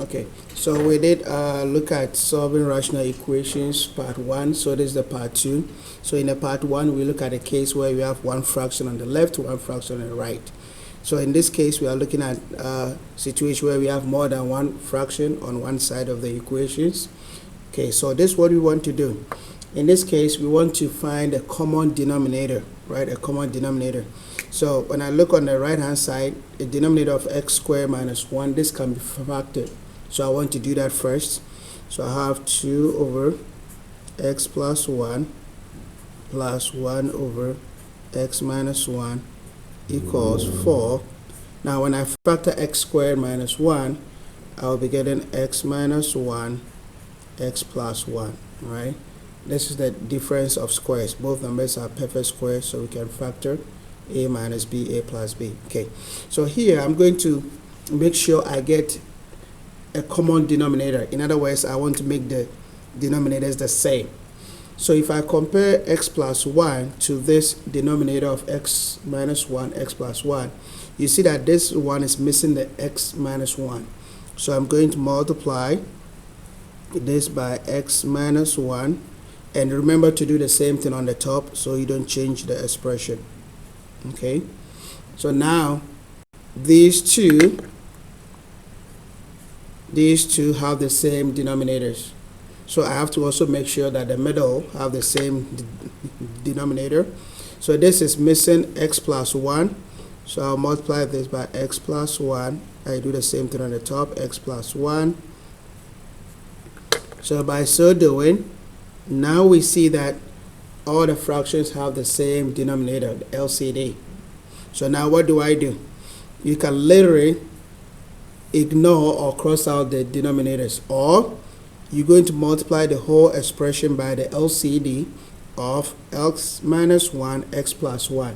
Okay, so we did look at solving rational equations part 1, so this is the part 2. So in the part 1 we look at a case where we have one fraction on the left, one fraction on the right. So in this case we are looking at a situation where we have more than one fraction on one side of the equations. Okay, so this is what we want to do. In this case we want to find a common denominator, right? A common denominator. So when I look on the right hand side, the denominator of x squared minus 1, this can be factored. So I want to do that first. So I have 2 over x plus 1 plus 1 over x minus 1 equals 4. Now when I factor x squared minus 1, I'll be getting x minus 1, x plus 1, right? This is the difference of squares. Both numbers are perfect squares, so we can factor a minus b, a plus b. Okay, so here I'm going to make sure I get a common denominator. In other words, I want to make the denominators the same. So if I compare x plus 1 to this denominator of x minus 1, x plus 1, you see that this one is missing the x minus 1. So I'm going to multiply this by x minus 1, and remember to do the same thing on the top so you don't change the expression. Okay, so now these two have the same denominators, so I have to also make sure that the middle have the same denominator. So this is missing x plus 1, so I'll multiply this by x plus 1. I do the same thing on the top, x plus 1. So by so doing, now we see that all the fractions have the same denominator, the LCD. So now what do? You can literally ignore or cross out the denominators, or you're going to multiply the whole expression by the LCD of x minus 1, x plus 1.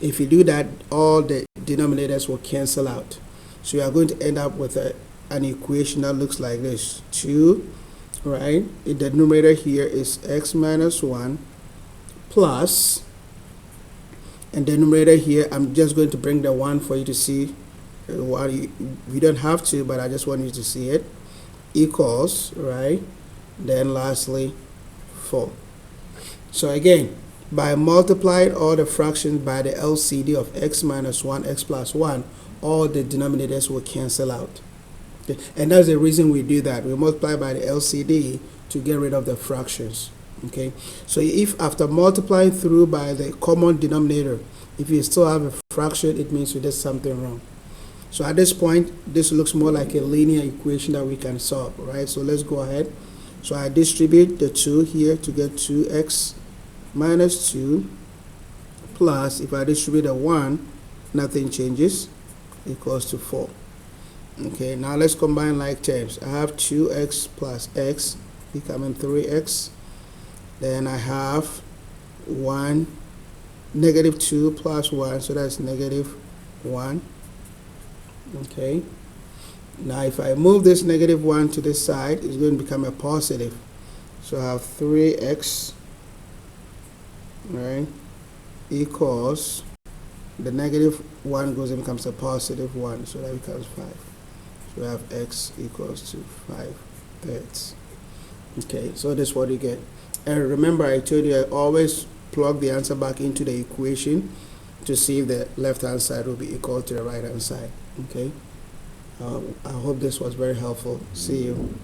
If you do that, all the denominators will cancel out. So you are going to end up with an equation that looks like this. 2, right? The numerator here is x minus 1 plus, and the numerator here, I'm just going to bring the 1 for you to see. We don't have to, but I just want you to see it, equals, right? Then lastly 4. So again, by multiplying all the fractions by the LCD of x minus 1, x plus 1, all the denominators will cancel out. Okay? And that's the reason we do that. We multiply by the LCD to get rid of the fractions. Okay, so if after multiplying through by the common denominator, if you still have a fraction, it means you did something wrong. So at this point, this looks more like a linear equation that we can solve, right? So let's go ahead. So I distribute the 2 here to get 2x minus 2 plus, if I distribute a 1, nothing changes, equals to 4. Okay, now let's combine like terms. I have 2x plus x becoming 3x. Then I have 1, negative 2 plus 1, so that's negative 1. Okay, now if I move this negative 1 to this side, it's going to become a positive. So I have 3x, right, equals, the negative 1 goes and becomes a positive 1, so that becomes 5. So we have x equals to 5/3. Okay, so this is what you get. And remember, I told you I always plug the answer back into the equation to see if the left hand side will be equal to the right hand side. Okay, I hope this was very helpful. See you.